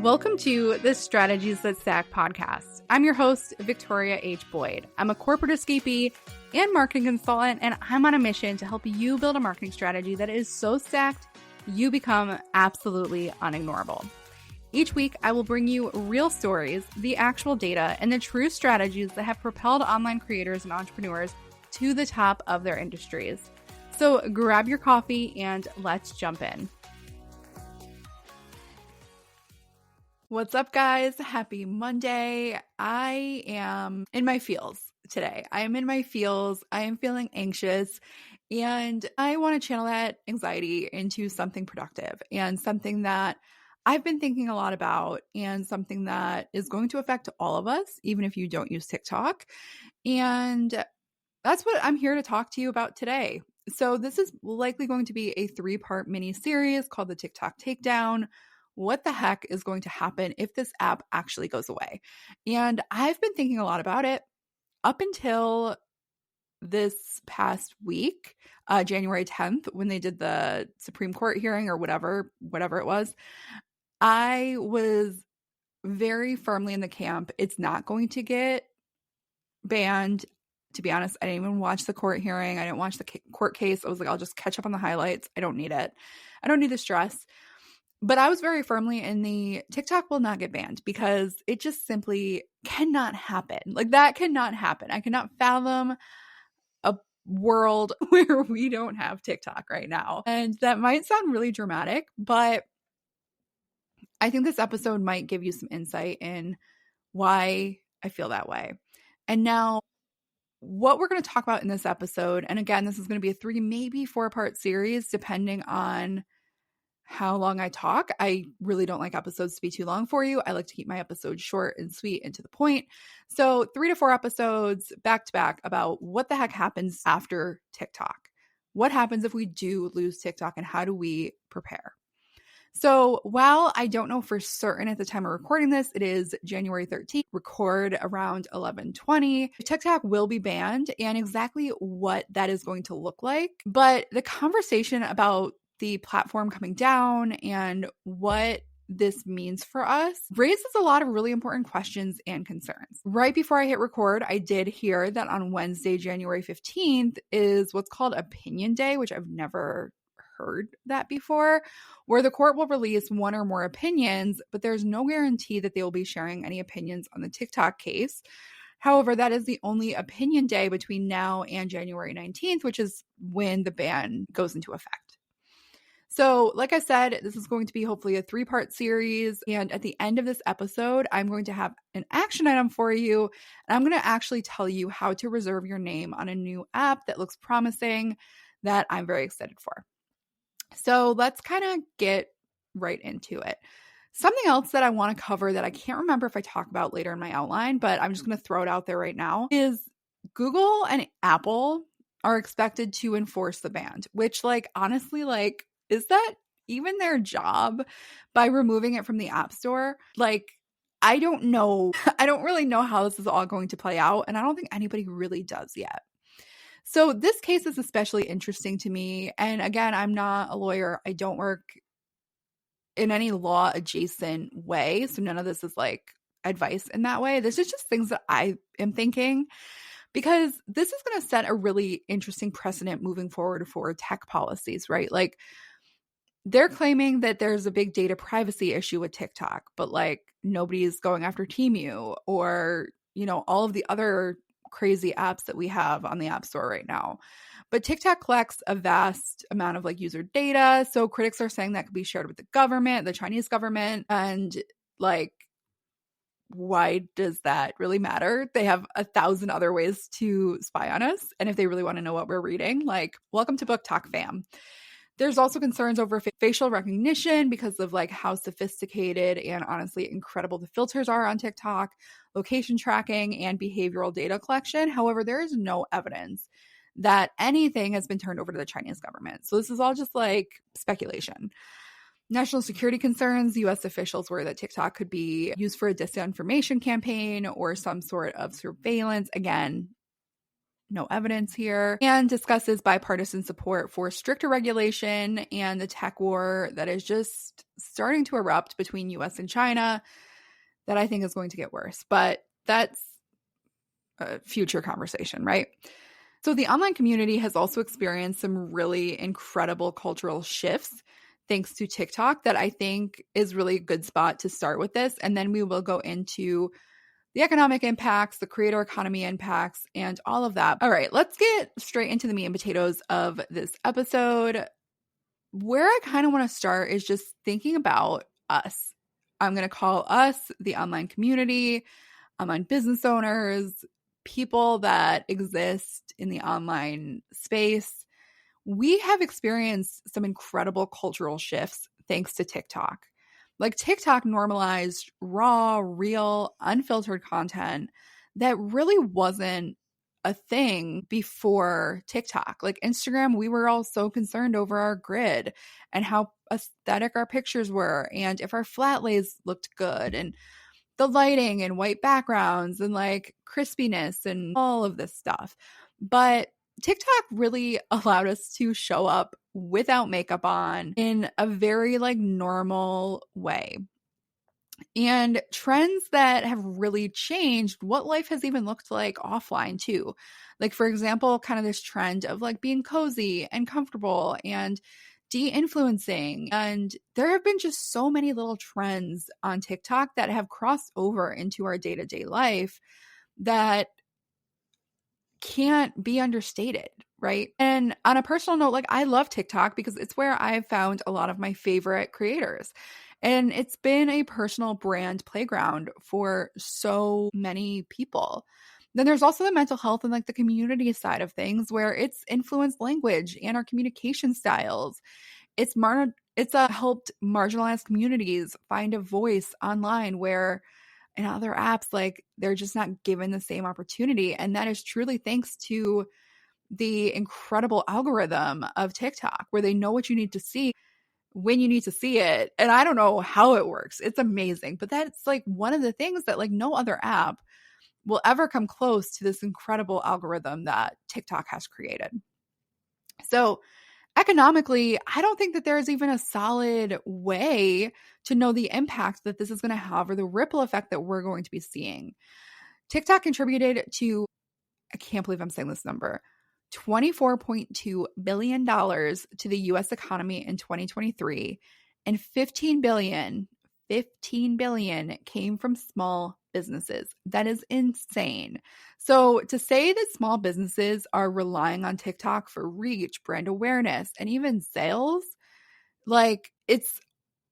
Welcome to the Strategies That Stack podcast. I'm your host, Victoria H. Boyd. I'm a corporate escapee and marketing consultant, and I'm on a mission to help you build a marketing strategy that is so stacked you become absolutely unignorable. Each week, I will bring you real stories, the actual data, and the true strategies that have propelled online creators and entrepreneurs to the top of their industries. So grab your coffee and let's jump in. What's up, guys? Happy Monday. I am in my feels today. I am in my feels. I am feeling anxious, and I want to channel that anxiety into something productive and something that I've been thinking a lot about and something that is going to affect all of us, even if you don't use TikTok. And that's what I'm here to talk to you about today. So this is likely going to be a 3-part mini series called the TikTok Takedown. What the heck is going to happen if this app actually goes away? And I've been thinking a lot about it up until this past week, January 10th, when they did the Supreme Court hearing or whatever it was. I was very firmly in the camp, it's not going to get banned. To be honest, I didn't even watch the court hearing. I didn't watch the court case. I was like, I'll just catch up on the highlights. I don't need it. I don't need the stress. But I was very firmly in the TikTok will not get banned because it just simply cannot happen. Like, that cannot happen. I cannot fathom a world where we don't have TikTok right now. And that might sound really dramatic, but I think this episode might give you some insight in why I feel that way. And now, what we're going to talk about in this episode, and again, this is going to be a 3, maybe 4-part series, depending on how long I talk. I really don't like episodes to be too long for you. I like to keep my episodes short and sweet and to the point. So 3 to 4 episodes back to back about what the heck happens after TikTok. What happens if we do lose TikTok and how do we prepare? So while I don't know for certain at the time of recording this, it is January 13th, record around 11:20. TikTok will be banned and exactly what that is going to look like. But the conversation about the platform coming down and what this means for us raises a lot of really important questions and concerns. Right before I hit record, I did hear that on Wednesday, January 15th is what's called Opinion Day, which I've never heard that before, where the court will release one or more opinions, but there's no guarantee that they will be sharing any opinions on the TikTok case. However, that is the only opinion day between now and January 19th, which is when the ban goes into effect. So like I said, this is going to be hopefully a 3-part series. And at the end of this episode, I'm going to have an action item for you. And I'm going to actually tell you how to reserve your name on a new app that looks promising that I'm very excited for. So let's kind of get right into it. Something else that I want to cover that I can't remember if I talk about later in my outline, but I'm just going to throw it out there right now, is Google and Apple are expected to enforce the ban, which honestly, is that even their job by removing it from the App Store? I don't know. I don't really know how this is all going to play out, and I don't think anybody really does yet. So this case is especially interesting to me. And again, I'm not a lawyer. I don't work in any law adjacent way. So none of this is advice in that way. This is just things that I am thinking, because this is going to set a really interesting precedent moving forward for tech policies, right? They're claiming that there's a big data privacy issue with TikTok, but nobody's going after Temu or, all of the other crazy apps that we have on the App Store right now. But TikTok collects a vast amount of user data. So critics are saying that could be shared with the government, the Chinese government. And why does that really matter? They have 1,000 other ways to spy on us. And if they really want to know what we're reading, welcome to Book Talk, fam. There's also concerns over facial recognition because of how sophisticated and honestly incredible the filters are on TikTok, location tracking, and behavioral data collection. However, there is no evidence that anything has been turned over to the Chinese government. So this is all just speculation. National security concerns. U.S. officials worry that TikTok could be used for a disinformation campaign or some sort of surveillance. Again, no evidence here, and discusses bipartisan support for stricter regulation and the tech war that is just starting to erupt between US and China that I think is going to get worse. But that's a future conversation, right? So the online community has also experienced some really incredible cultural shifts thanks to TikTok that I think is really a good spot to start with this. And then we will go into the economic impacts, the creator economy impacts, and all of that. All right, let's get straight into the meat and potatoes of this episode. Where I kind of want to start is just thinking about us. I'm going to call us the online community, online business owners, people that exist in the online space. We have experienced some incredible cultural shifts thanks to TikTok. Like TikTok normalized raw, real, unfiltered content that really wasn't a thing before TikTok. Like Instagram, we were all so concerned over our grid and how aesthetic our pictures were and if our flat lays looked good and the lighting and white backgrounds and like crispiness and all of this stuff. But TikTok really allowed us to show up without makeup on in a very like normal way. And trends that have really changed what life has even looked like offline too. Like for example, kind of this trend of like being cozy and comfortable and de-influencing. And there have been just so many little trends on TikTok that have crossed over into our day-to-day life that can't be understated, right? And on a personal note, like I love TikTok because it's where I've found a lot of my favorite creators. And it's been a personal brand playground for so many people. Then there's also the mental health and like the community side of things where it's influenced language and our communication styles. It's helped marginalized communities find a voice online where in other apps, like they're just not given the same opportunity. And that is truly thanks to the incredible algorithm of TikTok where they know what you need to see when you need to see it. And I don't know how it works. It's amazing. But that's like one of the things that like no other app will ever come close to this incredible algorithm that TikTok has created. So economically, I don't think that there is even a solid way to know the impact that this is going to have or the ripple effect that we're going to be seeing. TikTok contributed to, I can't believe I'm saying this number, $24.2 billion to the US economy in 2023, and $15 billion came from small businesses. That is insane. So to say that small businesses are relying on TikTok for reach, brand awareness, and even sales, like it's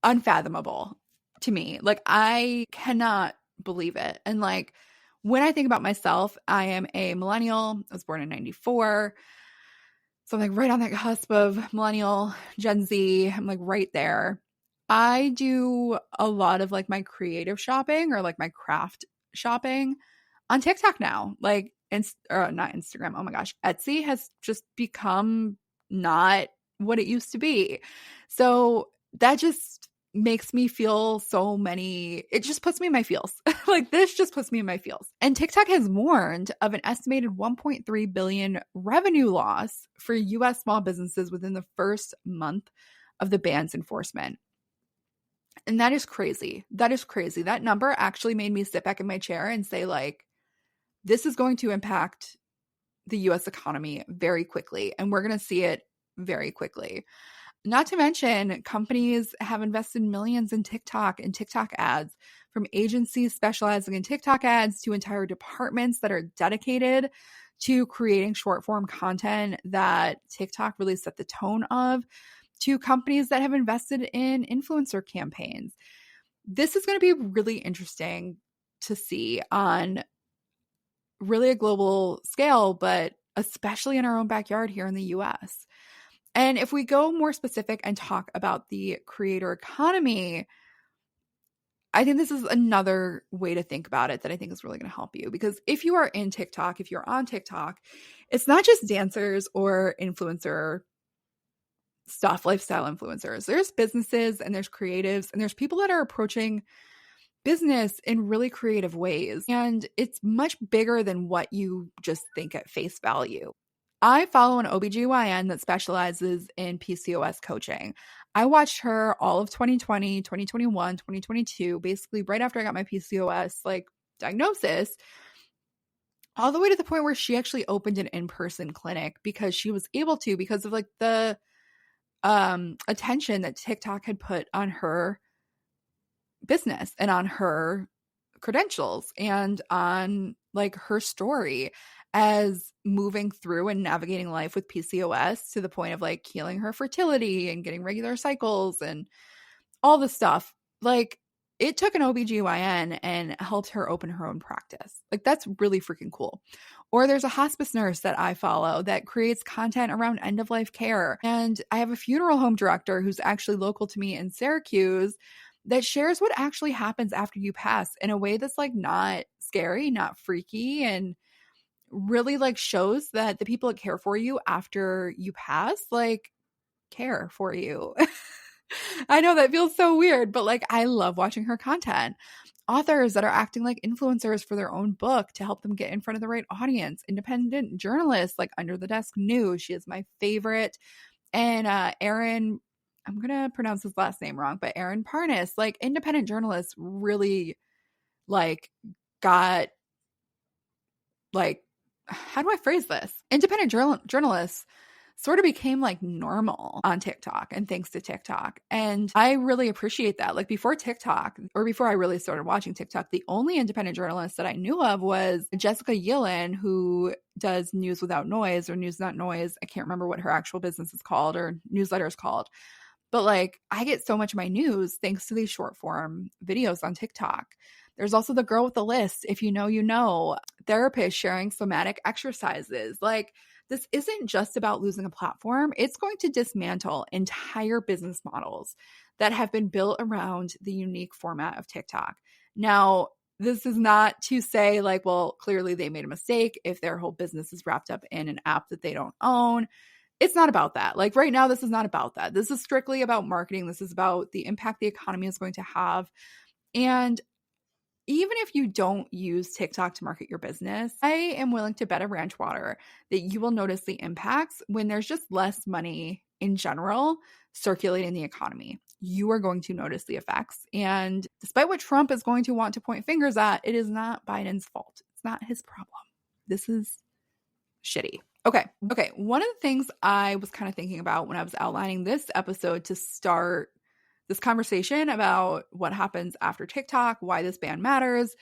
unfathomable to me. Like I cannot believe it. And like when I think about myself, I am a millennial. I was born in 94. So I'm like right on that cusp of millennial, Gen Z. I'm like right there. I do a lot of like my creative shopping or like my craft shopping on TikTok now. Like, not Instagram. Oh my gosh. Etsy has just become not what it used to be. So that just makes me feel it just puts me in my feels. Like this just puts me in my feels. And TikTok has warned of an estimated 1.3 billion revenue loss for US small businesses within the first month of the ban's enforcement. And that is crazy. That is crazy. That number actually made me sit back in my chair and say like, this is going to impact the US economy very quickly. And we're going to see it very quickly. Not to mention, companies have invested millions in TikTok and TikTok ads, from agencies specializing in TikTok ads to entire departments that are dedicated to creating short form content that TikTok really set the tone of, to companies that have invested in influencer campaigns. This is going to be really interesting to see on really a global scale, but especially in our own backyard here in the US. And if we go more specific and talk about the creator economy, I think this is another way to think about it that I think is really going to help you. Because if you are in TikTok, if you're on TikTok, it's not just dancers or influencer stuff, lifestyle influencers. There's businesses and there's creatives and there's people that are approaching business in really creative ways. And it's much bigger than what you just think at face value. I follow an OBGYN that specializes in PCOS coaching. I watched her all of 2020, 2021, 2022, basically right after I got my PCOS like diagnosis, all the way to the point where she actually opened an in-person clinic because she was able to, because of like the attention that TikTok had put on her business and on her credentials and on like her story as moving through and navigating life with PCOS to the point of like healing her fertility and getting regular cycles and all the stuff. Like it took an OBGYN and helped her open her own practice. Like that's really freaking cool. Or there's a hospice nurse that I follow that creates content around end of life care. And I have a funeral home director who's actually local to me in Syracuse that shares what actually happens after you pass in a way that's like not scary, not freaky, and really like shows that the people that care for you after you pass like care for you. I know that feels so weird, but like I love watching her content. Authors that are acting like influencers for their own book to help them get in front of the right audience. Independent journalists like Under the Desk News. She is my favorite. And Aaron, I'm going to pronounce his last name wrong, but Aaron Parnas, like independent journalists really like got like, how do I phrase this? Independent journalists sort of became like normal on TikTok and thanks to TikTok. And I really appreciate that. Like before TikTok, or before I really started watching TikTok, the only independent journalist that I knew of was Jessica Yellen, who does News Without Noise or News Not Noise. I can't remember what her actual business is called or newsletter is called. But like I get so much of my news thanks to these short form videos on TikTok. There's also the girl with the list. If you know, you know, therapists sharing somatic exercises. Like this isn't just about losing a platform. It's going to dismantle entire business models that have been built around the unique format of TikTok. Now, this is not to say like, well, clearly they made a mistake if their whole business is wrapped up in an app that they don't own. It's not about that. Like right now, this is not about that. This is strictly about marketing. This is about the impact the economy is going to have. And even if you don't use TikTok to market your business, I am willing to bet a ranch water that you will notice the impacts when there's just less money in general circulating the economy. You are going to notice the effects. And despite what Trump is going to want to point fingers at, it is not Biden's fault. It's not his problem. This is shitty. Okay. One of the things I was kind of thinking about when I was outlining this episode to start this conversation about what happens after TikTok, why this ban matters,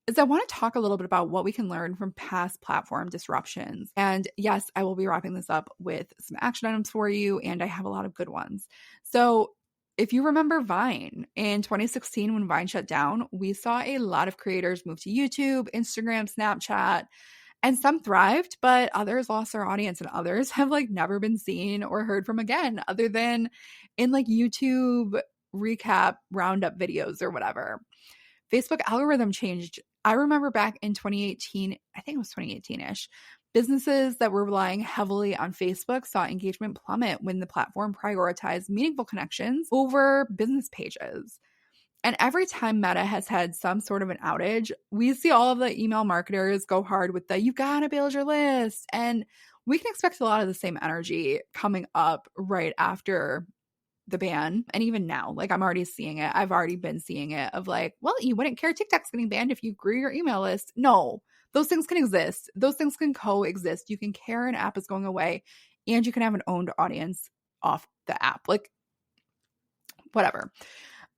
is I want to talk a little bit about what we can learn from past platform disruptions. And yes, I will be wrapping this up with some action items for you, and I have a lot of good ones. So if you remember Vine, in 2016 when Vine shut down, we saw a lot of creators move to YouTube, Instagram, Snapchat, and some thrived, but others lost their audience and others have like never been seen or heard from again other than in like YouTube recap roundup videos or whatever. Facebook algorithm changed. I remember back in 2018, I think it was 2018-ish, businesses that were relying heavily on Facebook saw engagement plummet when the platform prioritized meaningful connections over business pages. And every time Meta has had some sort of an outage, we see all of the email marketers go hard with the, you gotta build your list. And we can expect a lot of the same energy coming up right after the ban. And even now, like I'm already seeing it. I've already been seeing it of like, well, you wouldn't care TikTok's getting banned if you grew your email list. No, those things can exist. Those things can coexist. You can care an app is going away and you can have an owned audience off the app. Like, whatever.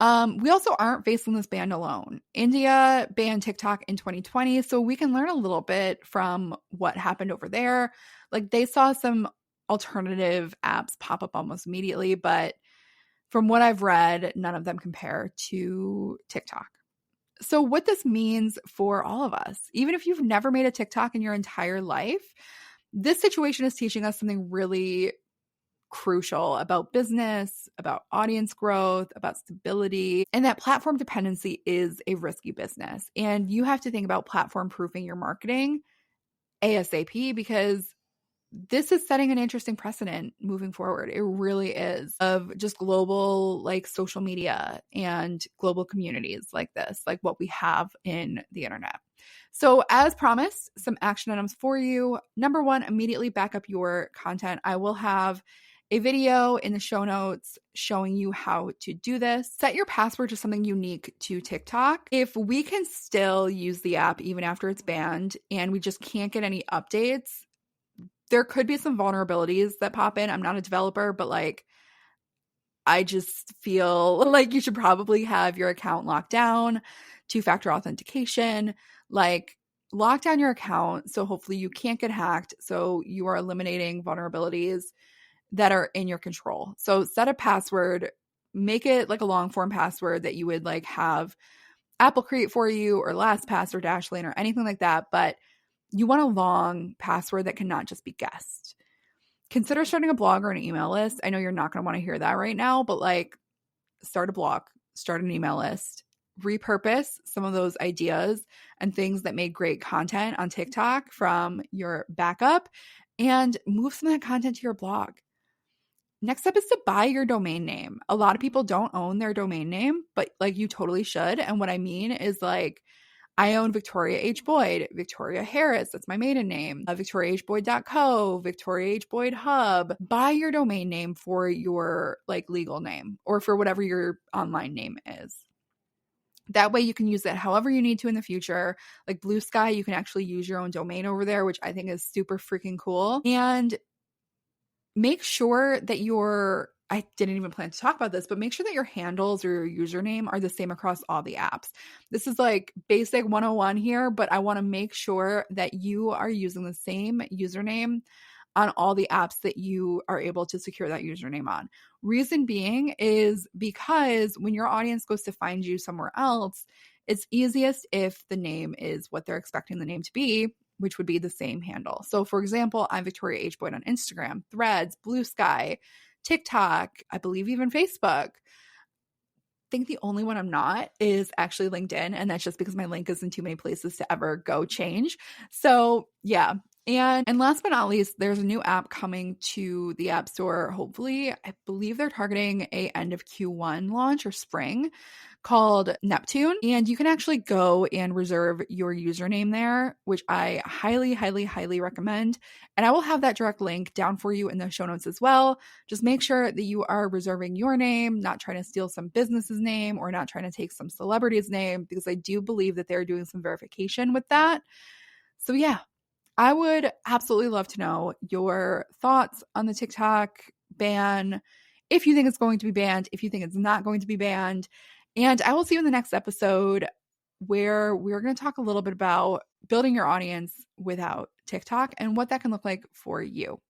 We also aren't facing this ban alone. India banned TikTok in 2020, so we can learn a little bit from what happened over there. Like they saw some alternative apps pop up almost immediately, but from what I've read, none of them compare to TikTok. So what this means for all of us, even if you've never made a TikTok in your entire life, this situation is teaching us something really crucial about business, about audience growth, about stability, and that platform dependency is a risky business. And you have to think about platform proofing your marketing ASAP because this is setting an interesting precedent moving forward. It really is, of just global like social media and global communities like this, like what we have in the internet. So, as promised, some action items for you. Number one, immediately back up your content. I will have a video in the show notes showing you how to do this. Set your password to something unique to TikTok. If we can still use the app even after it's banned and we just can't get any updates, there could be some vulnerabilities that pop in. I'm not a developer, but like, I just feel like you should probably have your account locked down, two-factor authentication, like lock down your account so hopefully you can't get hacked. So you are eliminating vulnerabilities that are in your control. So set a password, make it like a long form password that you would like have Apple create for you, or LastPass or Dashlane or anything like that. But you want a long password that cannot just be guessed. Consider starting a blog or an email list. I know you're not going to want to hear that right now, but like start a blog, start an email list, repurpose some of those ideas and things that made great content on TikTok from your backup and move some of that content to your blog. Next up is to buy your domain name. A lot of people don't own their domain name, but like you totally should. And what I mean is like, I own Victoria H. Boyd, Victoria Harris, that's my maiden name, victoriahboyd.co, Victoria H. Boyd Hub. Buy your domain name for your like legal name or for whatever your online name is. That way you can use it however you need to in the future. Like Blue Sky, you can actually use your own domain over there, which I think is super freaking cool. And make sure that I didn't even plan to talk about this, but make sure that your handles or your username are the same across all the apps. This is like basic 101 here, but I want to make sure that you are using the same username on all the apps that you are able to secure that username on. Reason being is because when your audience goes to find you somewhere else, it's easiest if the name is what they're expecting the name to be, which would be the same handle. So for example, I'm Victoria H. Boyd on Instagram, Threads, Blue Sky, TikTok, I believe even Facebook. I think the only one I'm not is actually LinkedIn, and that's just because my link is in too many places to ever go change. So yeah. And last but not least, there's a new app coming to the App Store. Hopefully, I believe they're targeting a end of Q1 launch or spring, called Neptune. And you can actually go and reserve your username there, which I highly, highly, highly recommend. And I will have that direct link down for you in the show notes as well. Just make sure that you are reserving your name, not trying to steal some business's name or not trying to take some celebrity's name, because I do believe that they're doing some verification with that. So yeah, I would absolutely love to know your thoughts on the TikTok ban, if you think it's going to be banned, if you think it's not going to be banned. And I will see you in the next episode where we're going to talk a little bit about building your audience without TikTok and what that can look like for you.